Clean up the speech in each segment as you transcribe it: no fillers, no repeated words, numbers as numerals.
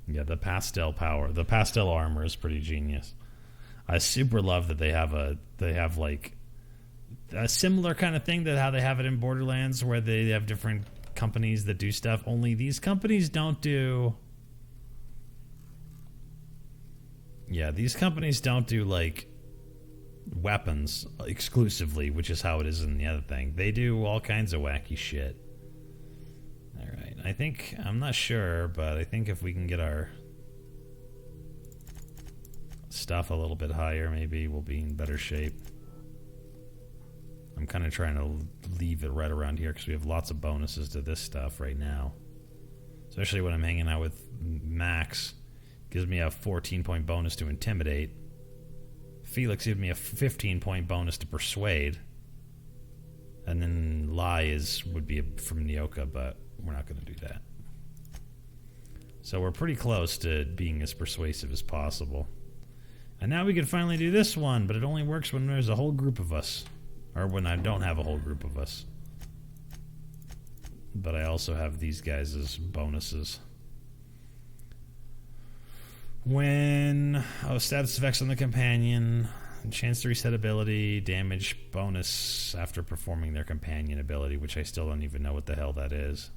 Yeah, the pastel power, the pastel armor is pretty genius. I super love that they have like a similar kind of thing that how they have it in Borderlands, where they have different companies that do stuff. Only these companies don't do. Yeah, these companies don't do like weapons exclusively, which is how it is in the other thing. They do all kinds of wacky shit. Alright, I think, I'm not sure, but I think if we can get our stuff a little bit higher, maybe we'll be in better shape. I'm kind of trying to leave it right around here because we have lots of bonuses to this stuff right now. Especially when I'm hanging out with Max. Gives me a 14-point bonus to Intimidate. Felix gives me a 15-point bonus to Persuade. And then Lie would be from Nyoka, but we're not going to do that. So we're pretty close to being as persuasive as possible. And now we can finally do this one, but it only works when there's a whole group of us. Or when I don't have a whole group of us. But I also have these guys as bonuses. When status effects on the companion, chance to reset ability, damage bonus after performing their companion ability, which I still don't even know what the hell that is.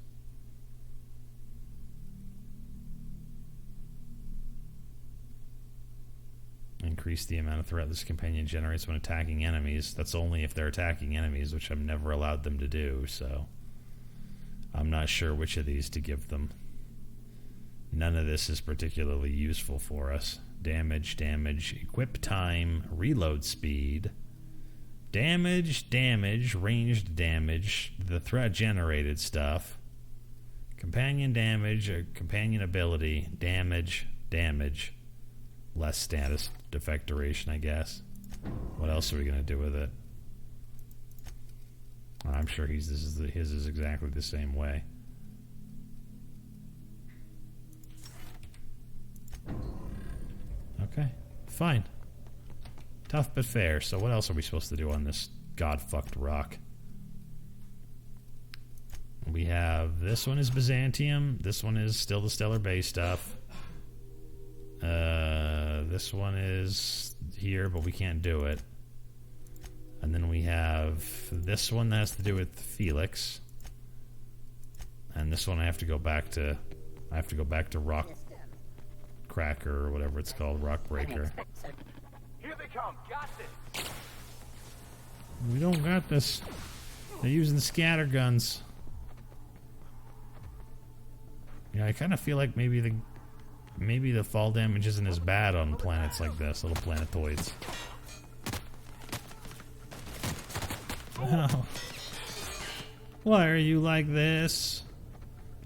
Increase the amount of threat this companion generates when attacking enemies. That's only if they're attacking enemies, which I've never allowed them to do, so I'm not sure which of these to give them. None of this is particularly useful for us. Damage, equip time, reload speed, damage, ranged damage, the threat generated stuff, companion damage, companion ability, damage, less status defect duration, I guess. What else are we going to do with it? I'm sure his is exactly the same way. Okay, fine. Tough but fair. So what else are we supposed to do on this god-fucked rock? We have... This one is Byzantium. This one is still the Stellar Bay stuff. This one is here, but we can't do it. And then we have this one that has to do with Felix. And this one I have to go back to... Rock Cracker or whatever it's called, Rock Breaker. Here they come. Got this. We don't got this. They're using scatter guns. Yeah, I kind of feel like maybe the fall damage isn't as bad on planets like this, little planetoids. Oh. Why are you like this?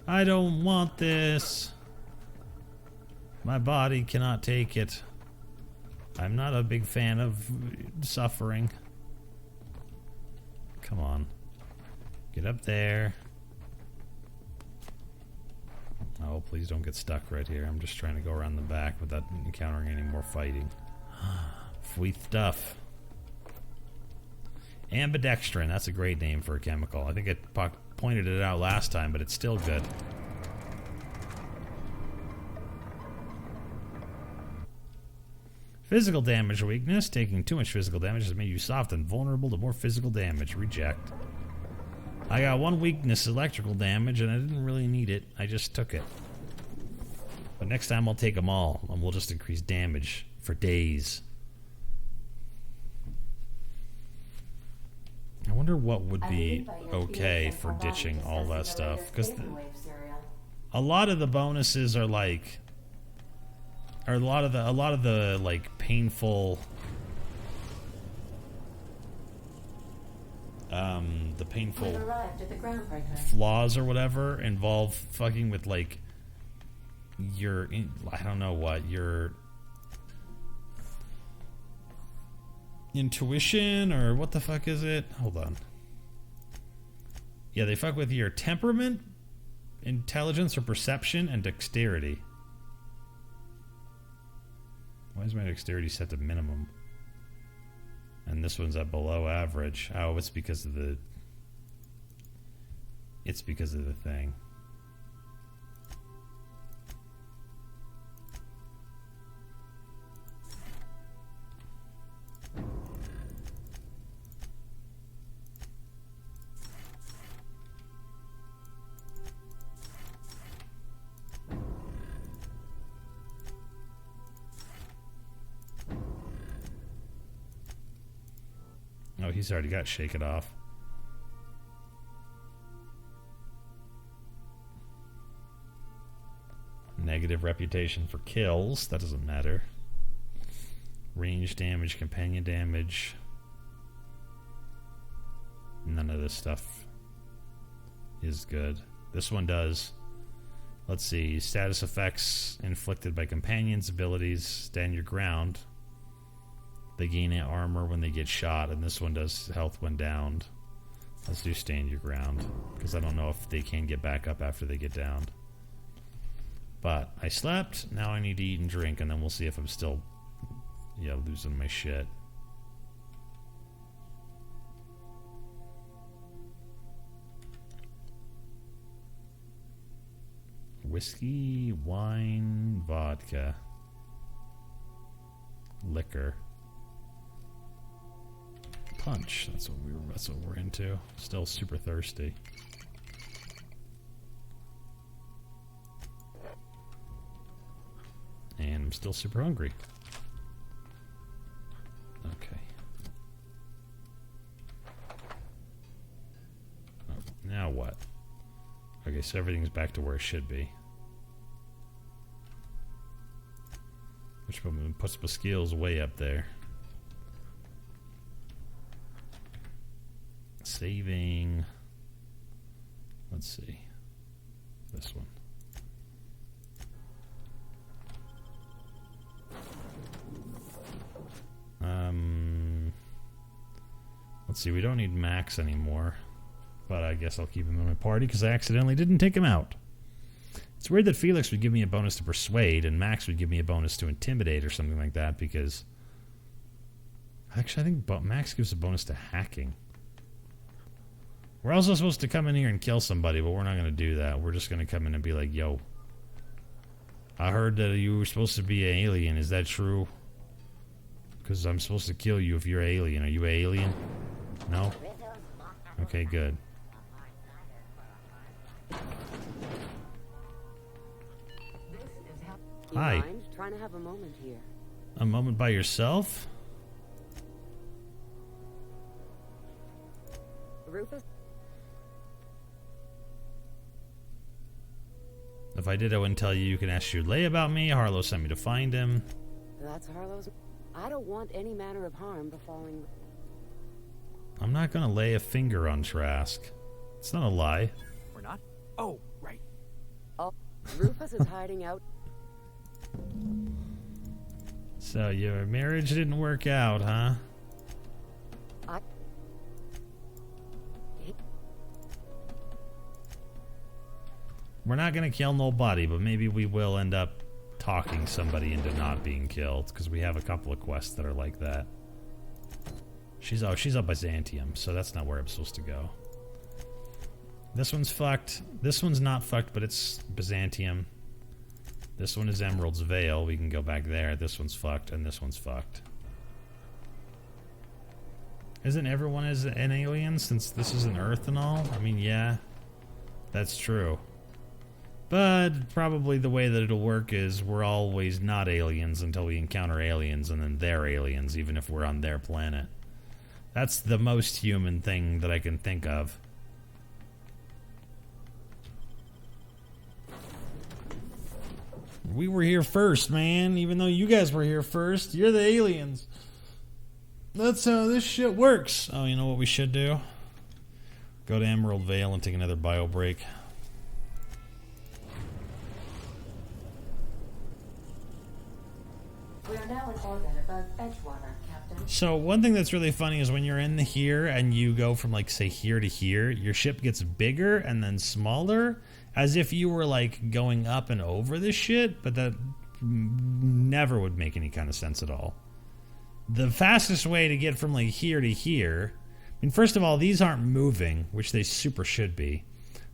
I don't want this. My body cannot take it. I'm not a big fan of suffering. Come on. Get up there. Oh, please don't get stuck right here. I'm just trying to go around the back without encountering any more fighting. Sweet stuff. Ambidextrin. That's a great name for a chemical. I think I pointed it out last time, but it's still good. Physical damage weakness. Taking too much physical damage has made you soft and vulnerable to more physical damage. Reject. I got one weakness, electrical damage, and I didn't really need it. I just took it. But next time I'll take them all, and we'll just increase damage for days. I wonder what would be okay for ditching all that stuff. Because a lot of the bonuses are like... Or a lot of the like painful flaws or whatever involve fucking with like your your intuition, or what the fuck is it? Hold on. Yeah, they fuck with your temperament, intelligence or perception, and dexterity. Why is my dexterity set to minimum? And this one's at below average. Oh, it's because of the... It's because of the thing. he's already got Shake It Off. Negative reputation for kills. That doesn't matter. Range damage, companion damage. None of this stuff is good. This one does. Let's see. Status effects inflicted by companions' abilities. Stand your ground. They gain armor when they get shot, and this one does health when downed. Let's do stand your ground, because I don't know if they can get back up after they get downed. But I slept. Now I need to eat and drink, and then we'll see if I'm still, losing my shit. Whiskey, wine, vodka, liquor, punch. That's what we're into. Still super thirsty. And I'm still super hungry. Okay. Oh, now what? Okay, so everything's back to where it should be. Which puts my skills way up there. Saving. Let's see. This one. Let's see, we don't need Max anymore. But I guess I'll keep him in my party because I accidentally didn't take him out. It's weird that Felix would give me a bonus to Persuade and Max would give me a bonus to Intimidate or something like that because... Actually, I think Max gives a bonus to Hacking. We're also supposed to come in here and kill somebody, but we're not going to do that. We're just going to come in and be like, yo, I heard that you were supposed to be an alien. Is that true? Because I'm supposed to kill you if you're an alien. Are you an alien? No? Okay, good. Hi. Trying to have a moment here. A moment by yourself? Rufus? If I did, I wouldn't tell you. You can ask your lay about me. Harlow sent me to find him. That's Harlow's. I don't want any manner of harm befalling. I'm not gonna lay a finger on Trask. It's not a lie. We're not? Oh, right. Oh, Rufus is hiding out. So your marriage didn't work out, huh? We're not gonna kill nobody, but maybe we will end up talking somebody into not being killed, because we have a couple of quests that are like that. She's up Byzantium, so that's not where I'm supposed to go. This one's fucked. This one's not fucked, but it's Byzantium. This one is Emerald's Veil. We can go back there. This one's fucked, and this one's fucked. Isn't everyone an alien since this is an Earth and all? I mean, yeah, that's true. But probably the way that it'll work is we're always not aliens until we encounter aliens, and then they're aliens, even if we're on their planet. That's the most human thing that I can think of. We were here first, man. Even though you guys were here first, you're the aliens. That's how this shit works. Oh, you know what we should do? Go to Emerald Vale and take another bio break. We are now in orbit above Edgewater, Captain. So one thing that's really funny is when you're in here and you go from, like, say here to here, your ship gets bigger and then smaller, as if you were, like, going up and over this shit, but that never would make any kind of sense at all. The fastest way to get from, like, here to here, I mean, first of all, these aren't moving, which they super should be,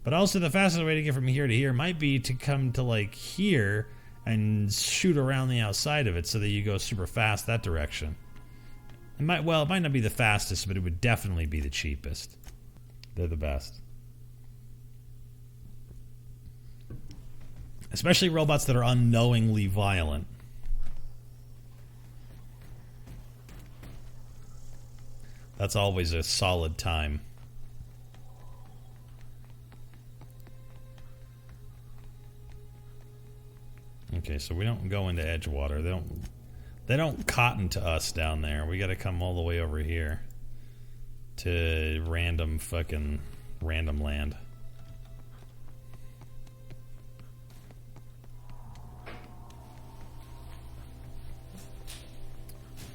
but also the fastest way to get from here to here might be to come to, like, here and shoot around the outside of it so that you go super fast that direction. It might not be the fastest, but it would definitely be the cheapest. They're the best. Especially robots that are unknowingly violent. That's always a solid time. Okay, so we don't go into Edgewater. They don't cotton to us down there. We got to come all the way over here to random land.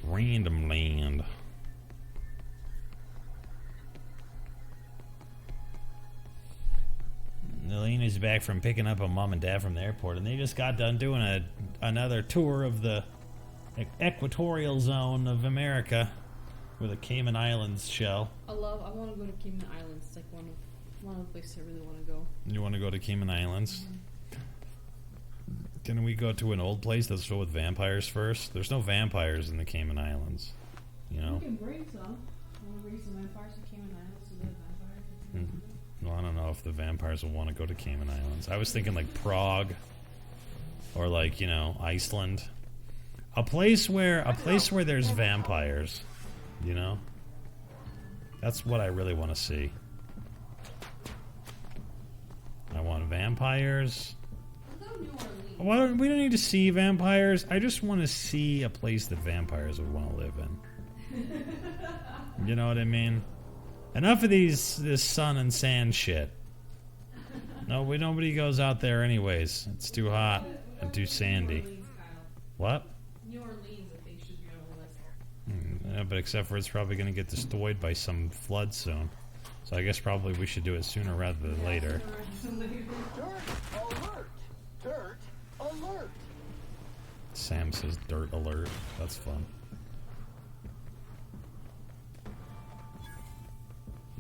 Random land. Elena's back from picking up a mom and dad from the airport, and they just got done doing another tour of the equatorial zone of America with a Cayman Islands shell. I want to go to Cayman Islands. It's like one of the places I really want to go. You want to go to Cayman Islands? Mm-hmm. Can we go to an old place that's filled with vampires first? There's no vampires in the Cayman Islands. You know? We can bring some. Want to bring some vampires to Cayman Islands so they have vampires? Well, I don't know if the vampires will want to go to Cayman Islands. I was thinking like Prague or like, you know, Iceland. A place where there's vampires, you know? That's what I really want to see. I want vampires. Well, we don't need to see vampires. I just want to see a place that vampires would want to live in. You know what I mean? Enough of this sun and sand shit. Nobody goes out there anyways. It's too hot and too sandy. What? New Orleans, I think, should be on the list. Yeah, but except for it's probably going to get destroyed by some flood soon. So I guess probably we should do it sooner rather than later. Dirt alert! Dirt alert! Sam says dirt alert. That's fun.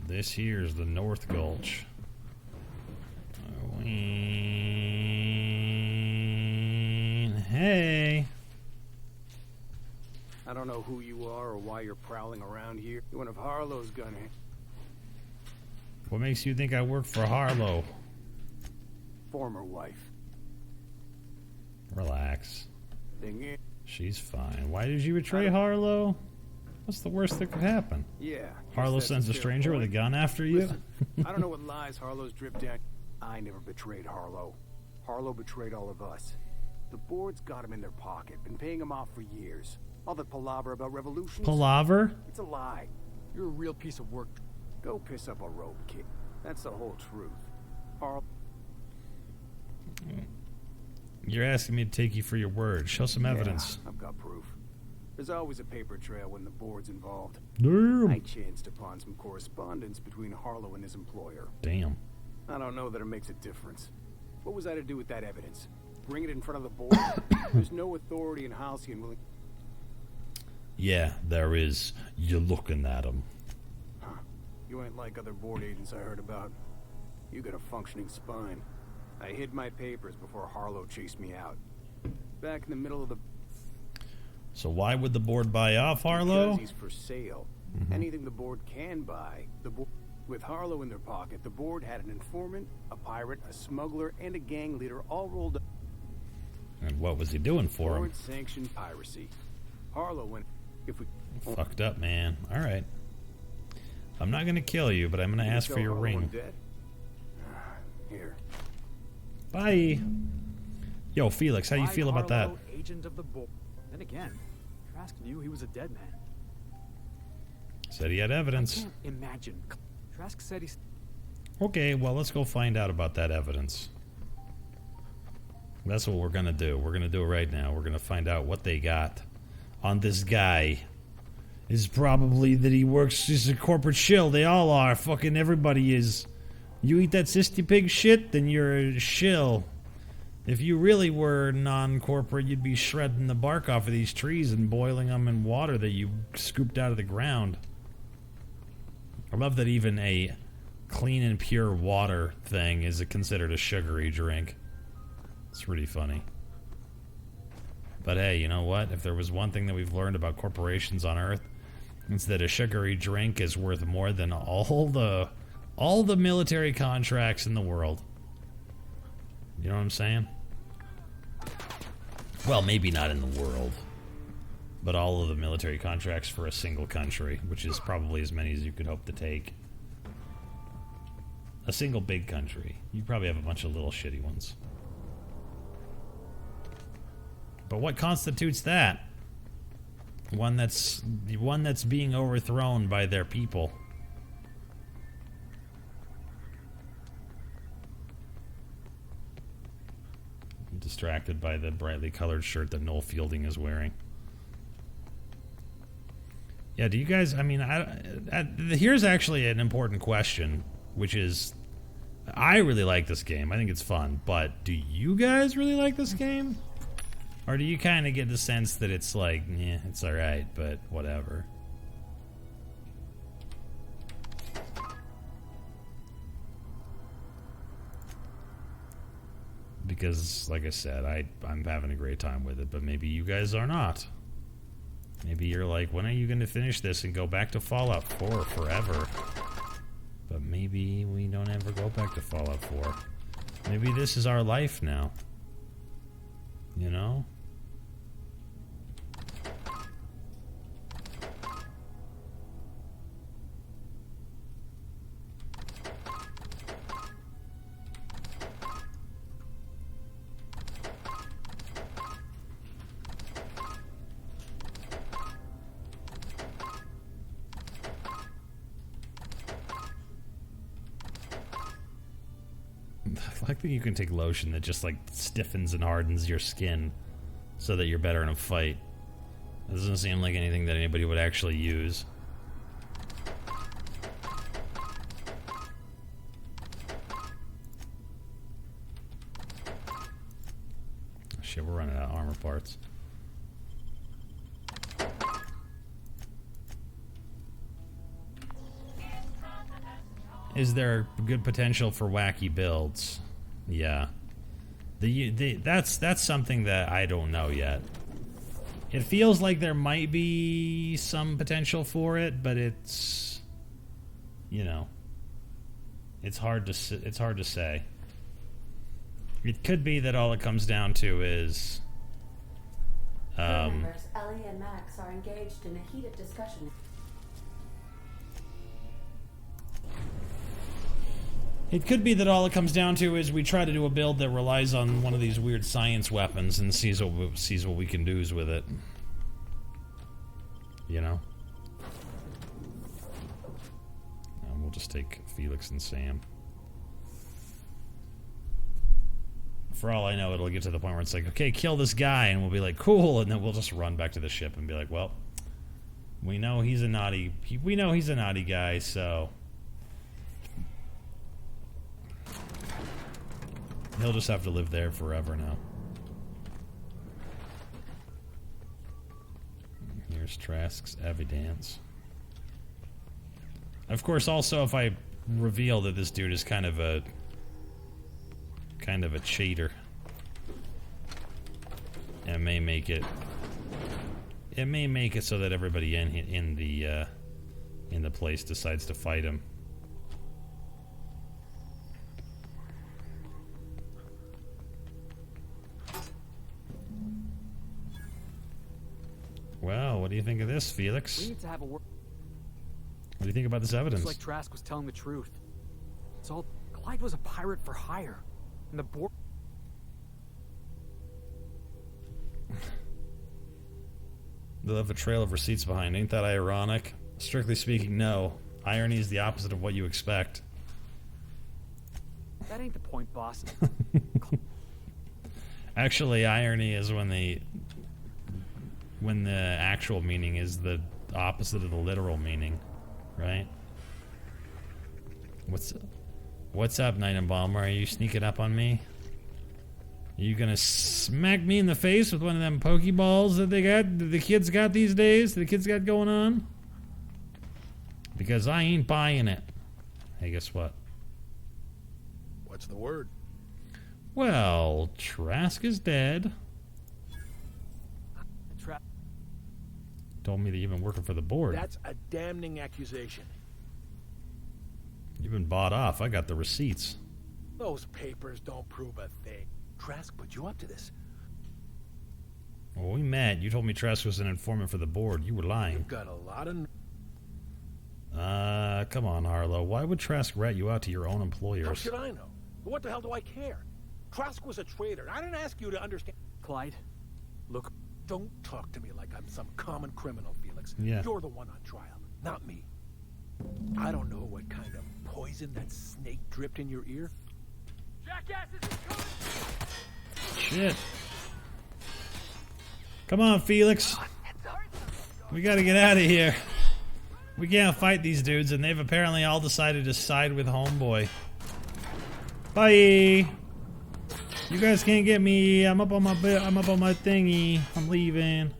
This here is the North Gulch. Hey! I don't know who you are or why you're prowling around here. You're one of Harlow's gunmen. What makes you think I work for Harlow? Former wife. Relax. Thing is, she's fine. Why did you betray Harlow? What's the worst that could happen? Yeah. Harlow sends a stranger with a gun after you? Listen, I don't know what lies Harlow's dripped down. I never betrayed Harlow. Harlow betrayed all of us. The board's got him in their pocket, been paying him off for years. All that palaver about revolutions. Palaver? It's a lie. You're a real piece of work. Go piss up a rope, kid. That's the whole truth. Harlow. You're asking me to take you for your word. Show some evidence. I've got proof. There's always a paper trail when the board's involved. Damn. I chanced upon some correspondence between Harlow and his employer. Damn. I don't know that it makes a difference. What was I to do with that evidence? Bring it in front of the board? There's no authority in Halcyon willing... Yeah, there is. You're looking at him. Huh. You ain't like other board agents I heard about. You got a functioning spine. I hid my papers before Harlow chased me out. Back in the middle of the... So why would the board buy off Harlow? Because he's for sale. Anything the board can buy, the board... With Harlow in their pocket, the board had an informant, a pirate, a smuggler, and a gang leader all rolled up. And what was he doing for him? Board-sanctioned piracy. Harlow went... If we... Fucked up, man. Alright. I'm not gonna kill you, but I'm gonna ask for your ring. Dead? Here. Bye. Yo, Felix, how do you feel about that? Agent of the board. Then again, Trask knew he was a dead man. Said he had evidence. I can't imagine. Trask said he's... Okay, well, let's go find out about that evidence. That's what we're gonna do. We're gonna do it right now. We're gonna find out what they got on this guy. Is probably that he works as a corporate shill. They all are. Fucking everybody is. You eat that Sisty Pig shit, then you're a shill. If you really were non-corporate, you'd be shredding the bark off of these trees and boiling them in water that you scooped out of the ground. I love that even a clean and pure water thing is considered a sugary drink. It's really funny. But hey, you know what? If there was one thing that we've learned about corporations on Earth, it's that a sugary drink is worth more than all the military contracts in the world. You know what I'm saying? Well, maybe not in the world. but all of the military contracts for a single country, which is probably as many as you could hope to take. A single big country. You probably have a bunch of little shitty ones. But what constitutes that? One that's being overthrown by their people. I'm distracted by the brightly colored shirt that Noel Fielding is wearing. Yeah, do you guys... I mean, here's actually an important question, which is... I really like this game. I think it's fun. But do you guys really like this game? Or do you kind of get the sense that it's like, yeah, it's alright, but whatever? Because, like I said, I'm having a great time with it, but maybe you guys are not. Maybe you're like, when are you going to finish this and go back to Fallout 4 forever? But maybe we don't ever go back to Fallout 4. Maybe this is our life now. You know? I like that you can take lotion that just like stiffens and hardens your skin so that you're better in a fight. It doesn't seem like anything that anybody would actually use. Shit, we're running out of armor parts. Is there good potential for wacky builds? Yeah. That's something that I don't know yet. It feels like there might be some potential for it, but it's, you know, it's hard to say. It could be that all it comes down to is Members Ellie and Max are engaged in a heated discussion. It could be that all it comes down to is we try to do a build that relies on one of these weird science weapons and sees what we can do with it. You know? And we'll just take Felix and Sam. For all I know, it'll get to the point where it's like, okay, kill this guy, and we'll be like, cool, and then we'll just run back to the ship and be like, well, we know he's a naughty guy, so he'll just have to live there forever now. Here's Trask's evidence. Of course, also, if I reveal that this dude is kind of a cheater, it may make it so that everybody in the place decides to fight him. Well, what do you think of this, Felix? We need to have a word. What do you think about this evidence? Looks like Trask was telling the truth. It's all... Clyde was a pirate for hire. And the board... They left a trail of receipts behind. Ain't that ironic? Strictly speaking, no. Irony is the opposite of what you expect. That ain't the point, boss. Actually, irony is when the actual meaning is the opposite of the literal meaning, right? What's up, Night and Balmer? Are you sneaking up on me? Are you gonna smack me in the face with one of them Pokeballs that the kids got these days? The kids got going on? Because I ain't buying it. Hey, guess what? What's the word? Well, Trask is dead. Told me that you've been working for the board. That's a damning accusation. You've been bought off. I got the receipts. Those papers don't prove a thing. Trask put you up to this. Well, we met. You told me Trask was an informant for the board. You were lying. You've got a lot of... Come on, Harlow. Why would Trask rat you out to your own How employers? should I know? What the hell do I care? Trask was a traitor. I didn't ask you to understand... Clyde, look, Don't talk to me like I'm some common criminal, Felix. Yeah. You're the one on trial, not me. I don't know what kind of poison that snake dripped in your ear. jackasses is coming! Shit. Come on, Felix. We gotta get out of here. We can't fight these dudes, and they've apparently all decided to side with Homeboy. Bye. You guys can't get me. I'm up on my thingy. I'm leaving.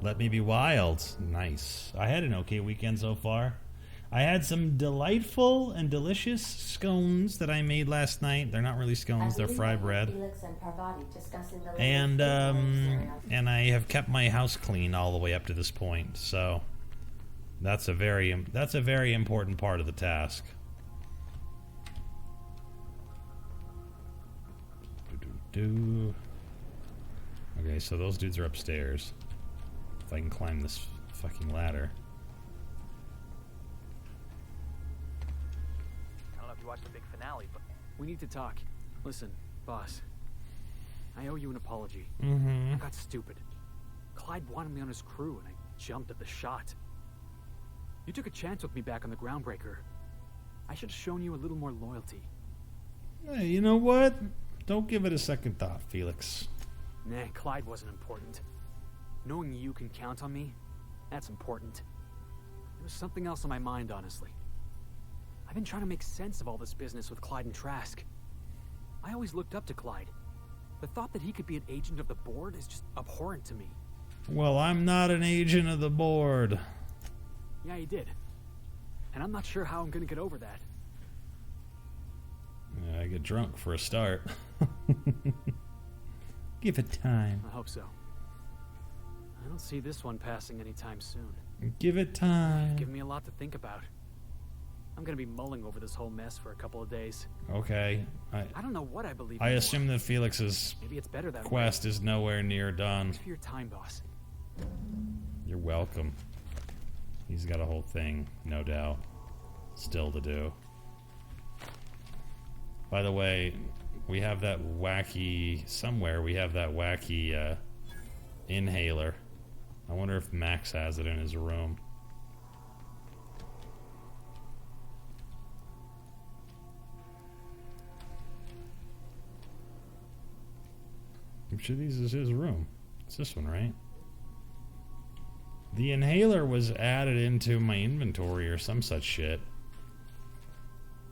Let me be wild. Nice. I had an okay weekend so far. I had some delightful and delicious scones that I made last night. They're not really scones, they're fry bread. And I have kept my house clean all the way up to this point. So that's a very important part of the task. Okay, so those dudes are upstairs. If I can climb this fucking ladder. I don't know if you watched the big finale, but... We need to talk. Listen, boss. I owe you an apology. Mm-hmm. I got stupid. Clyde wanted me on his crew, and I jumped at the shot. You took a chance with me back on the Groundbreaker. I should have shown you a little more loyalty. Hey, you know what? Don't give it a second thought, Felix. Nah, Clyde wasn't important. Knowing you can count on me, that's important. There was something else on my mind, honestly. I've been trying to make sense of all this business with Clyde and Trask. I always looked up to Clyde. The thought that he could be an agent of the board is just abhorrent to me. Well, I'm not an agent of the board. Yeah, he did. And I'm not sure how I'm gonna get over that. Yeah, I get drunk for a start. Give it time. I hope so. I don't see this one passing anytime soon. Give it time. Give me a lot to think about. I'm gonna be mulling over this whole mess for a couple of days. Okay. I don't know what I believe I anymore. assume that Felix's Maybe it's better that way. quest is nowhere near done. Thanks for your time, boss. You're welcome. He's got a whole thing, no doubt, still to do. By the way, we have that wacky... Somewhere we have that wacky inhaler. I wonder if Max has it in his room. Which of these is his room? It's this one, right? The inhaler was added into my inventory or some such shit.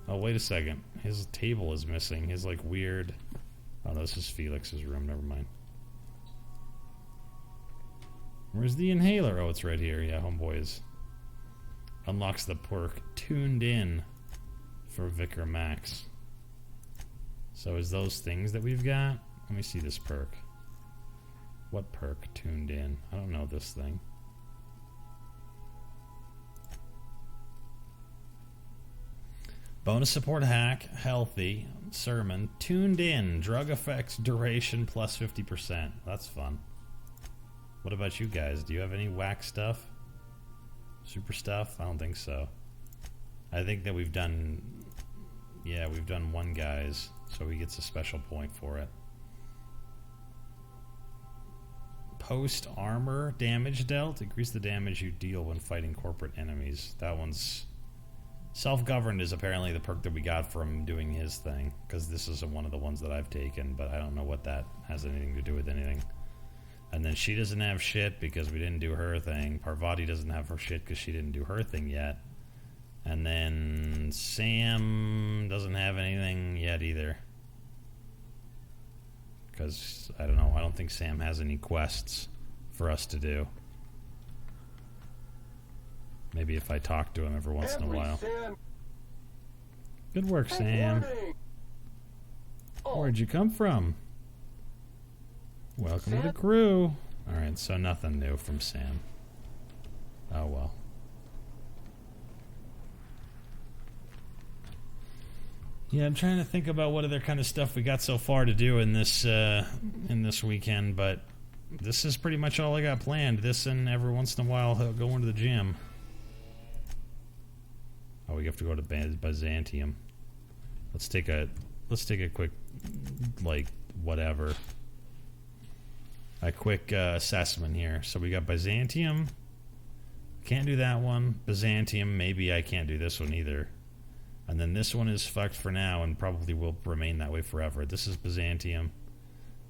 Oh, wait a second. His table is missing. His, like, weird... Oh, this is Felix's room. Never mind. Where's the inhaler? Oh, it's right here. Yeah, homeboy is... Unlocks the perk Tuned In for Vicar Max. So is those things that we've got? Let me see this perk. What perk? Tuned In. I don't know this thing. Bonus support hack, healthy, sermon, tuned in, drug effects, duration plus 50%. That's fun. What about you guys? Do you have any whack stuff? Super stuff? I don't think so. I think that we've done... Yeah, we've done one guy's, so he gets a special point for it. Post armor damage dealt. Increase the damage you deal when fighting corporate enemies. That one's... Self-governed is apparently the perk that we got from doing his thing, because this isn't one of the ones that I've taken, but I don't know what that has anything to do with anything. And then she doesn't have shit because we didn't do her thing. Parvati doesn't have her shit because she didn't do her thing yet. And then Sam doesn't have anything yet either. Because, I don't know, I don't think Sam has any quests for us to do. Maybe if I talk to him every once in a while. Good work, Sam. Where'd you come from? Welcome to the crew. Alright, so nothing new from Sam. Oh well. Yeah, I'm trying to think about what other kind of stuff we got so far to do in this weekend, but this is pretty much all I got planned. This and every once in a while going to the gym. Oh, we have to go to Byzantium. Let's take a quick, like, whatever. A quick assessment here. So we got Byzantium. Can't do that one. Byzantium, maybe I can't do this one either. And then this one is fucked for now and probably will remain that way forever. This is Byzantium.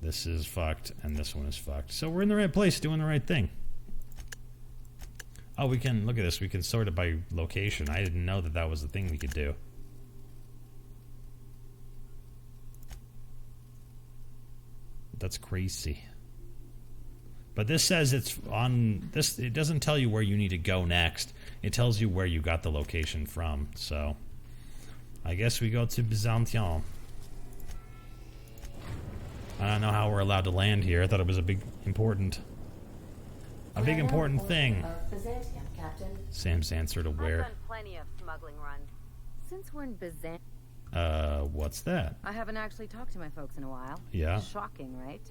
This is fucked, and this one is fucked. So we're in the right place, doing the right thing. Oh, we can, look at this. We can sort it by location. I didn't know that that was the thing we could do. That's crazy. But this says it's on this. It doesn't tell you where you need to go next. It tells you where you got the location from. So, I guess we go to Byzantium. I don't know how we're allowed to land here. I thought it was a big important thing. Byzantium, Captain. Sam's answered aware. I've done plenty of smuggling runs. Since we're in Byzantium, What's that? I haven't actually talked to my folks in a while. Yeah. Shocking, right?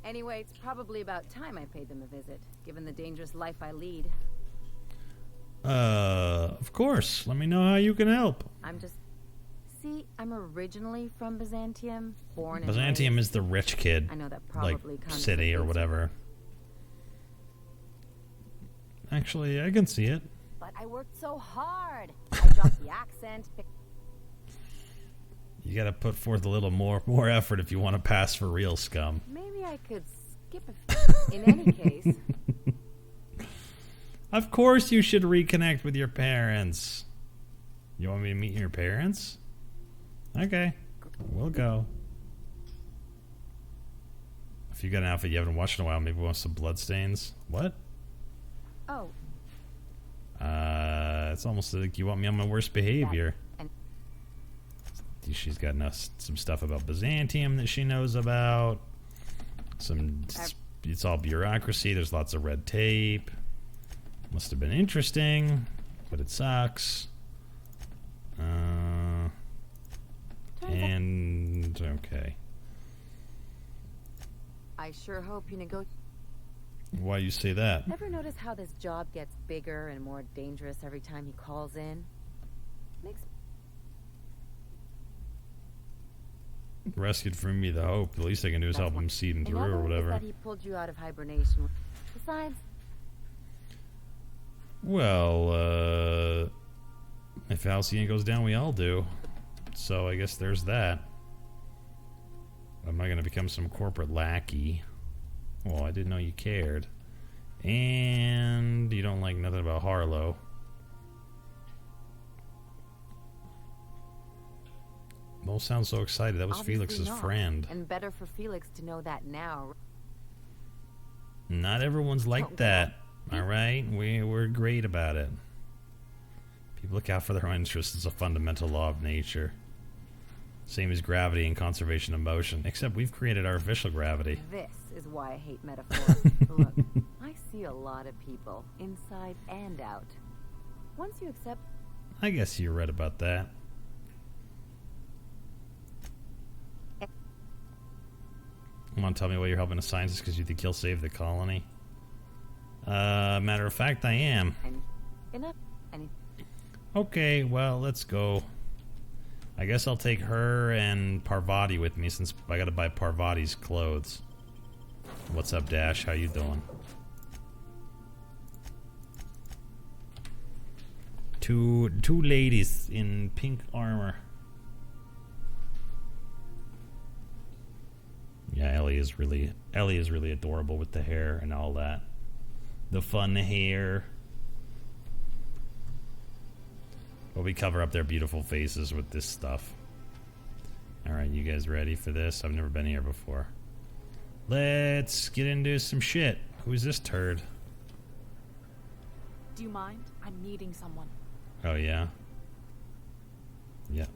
Anyway, it's probably about time I paid them a visit, given the dangerous life I lead. Of course. Let me know how you can help. See, I'm originally from Byzantium, born in Byzantium is the rich kid. I know that probably like city or whatever. Actually, I can see it. But I worked so hard. I dropped the accent. You gotta put forth a little more effort if you want to pass for real, scum. Maybe I could skip a few. In any case. Of course you should reconnect with your parents. You want me to meet your parents? Okay. We'll go. If you got an outfit you haven't watched in a while, maybe we want some bloodstains. What? Oh. It's almost like you want me on my worst behavior. She's got some stuff about Byzantium that she knows about. It's all bureaucracy. There's lots of red tape. Must have been interesting, but it sucks. And okay. I sure hope you negotiate. Why you say that? Ever notice how this job gets bigger and more dangerous every time he calls in? Makes Rescued from me the hope. The least I can do is help him see him through or whatever. That he pulled you out of hibernation. Besides, well, if Halcyon goes down, we all do. So I guess there's that. I'm not going to become some corporate lackey. Well, I didn't know you cared. And you don't like nothing about Harlow. Mo sounds so excited. That was obviously Felix's not. friend. And better for Felix to know that now. Not everyone's like that. All right? We're great about it. People look out for their own interests. It's a fundamental law of nature. Same as gravity and conservation of motion. Except we've created artificial gravity. This is why I hate metaphors. Look, I see a lot of people, inside and out. Once you accept... I guess you're right about that. You want to tell me why you're helping a scientist because you think he'll save the colony? Matter of fact, I am. Enough. Okay, well, let's go. I guess I'll take her and Parvati with me since I gotta buy Parvati's clothes. What's up, Dash? How you doing? Two ladies in pink armor. Yeah, Ellie is really adorable with the hair and all that. The fun hair. But we cover up their beautiful faces with this stuff. Alright, you guys ready for this? I've never been here before. Let's get into some shit. Who's this turd? Do you mind? I'm meeting someone. Oh, yeah? Yeah.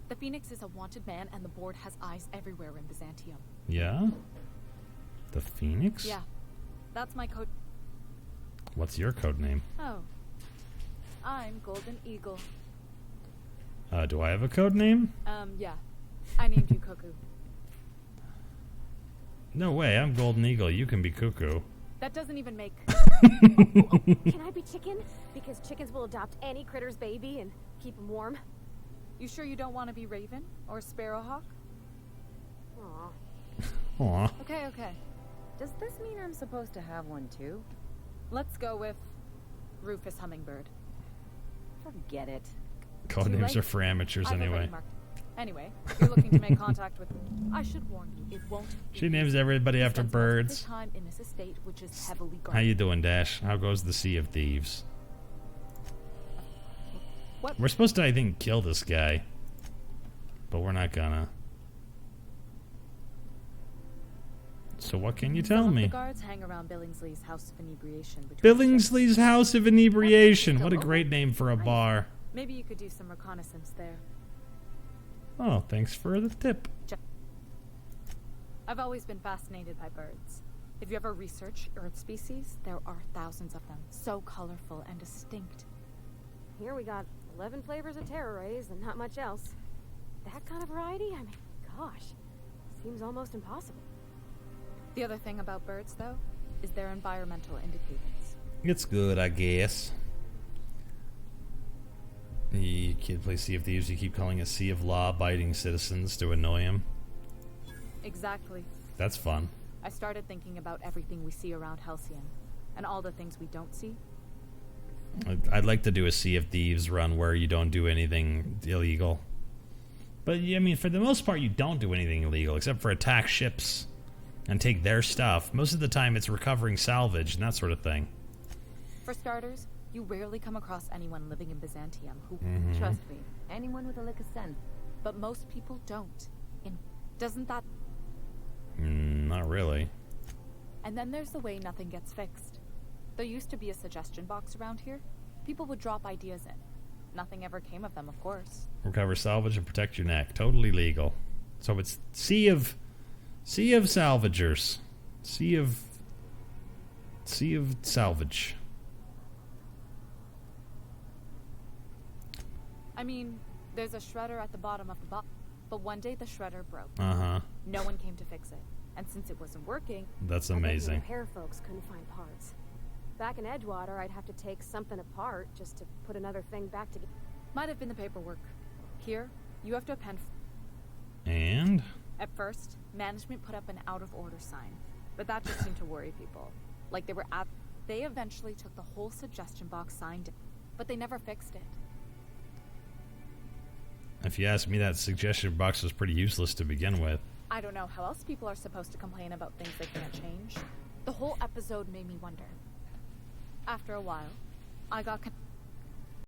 The Phoenix is a wanted man, and the board has eyes everywhere in Byzantium. Yeah? The Phoenix? Yeah. That's my code. What's your code name? Oh. I'm Golden Eagle. Do I have a code name? Yeah. I named you Cuckoo. No way, I'm Golden Eagle. You can be Cuckoo. That doesn't even make... Can I be chicken? Because chickens will adopt any critter's baby and keep them warm. You sure you don't want to be Raven or Sparrowhawk? Aw. Aw. Okay. Does this mean I'm supposed to have one too? Let's go with Rufus Hummingbird. Forget it. Code Too names late? are for amateurs I've already anyway. marked. Anyway, you're looking to make contact with... I should warn you, it won't... She names everybody after Spends most of his birds. time in this estate, which is heavily How guarded. you doing, Dash? How goes the Sea of Thieves? What? We're supposed to, I think, kill this guy. But we're not gonna. So what can you tell Some of me? the guards hang around Billingsley's House of Inebriation. between Billingsley's shifts. House of Inebriation. What a great name for a bar. Maybe you could do some reconnaissance there. Oh, thanks for the tip. I've always been fascinated by birds. If you ever research Earth species, there are thousands of them, so colorful and distinct. Here we got 11 flavors of terror rays and not much else. That kind of variety? I mean, gosh. Seems almost impossible. The other thing about birds, though, is their environmental indicators. It's good, I guess. You can't play Sea of Thieves. You keep calling it Sea of Law-abiding citizens to annoy him. Exactly. That's fun. I started thinking about everything we see around Halcyon, and all the things we don't see. I'd like to do a Sea of Thieves run where you don't do anything illegal. But, I mean, for the most part, you don't do anything illegal, except for attack ships and take their stuff. Most of the time, it's recovering salvage and that sort of thing. For starters, you rarely come across anyone living in Byzantium who... Trust me, anyone with a lick of sense. But most people don't. Doesn't that... Not really. And then there's the way nothing gets fixed. There used to be a suggestion box around here. People would drop ideas in. Nothing ever came of them, of course. Recover salvage and protect your neck. Totally legal. So it's Sea of Salvagers. Sea of Salvage. I mean, there's a shredder at the bottom of the box. But one day the shredder broke. Uh-huh. No one came to fix it. And since it wasn't working... That's I bet amazing. the repair folks couldn't find parts. Back in Edgewater, I'd have to take something apart just to put another thing back together. Might have been the paperwork. Here, you have to append... And? At first, management put up an out-of-order sign. But that just seemed to worry people. Like they were at... They eventually took the whole suggestion box sign down. But they never fixed it. If you ask me, that suggestion box was pretty useless to begin with. I don't know how else people are supposed to complain about things they can't change. The whole episode made me wonder. After a while, I got...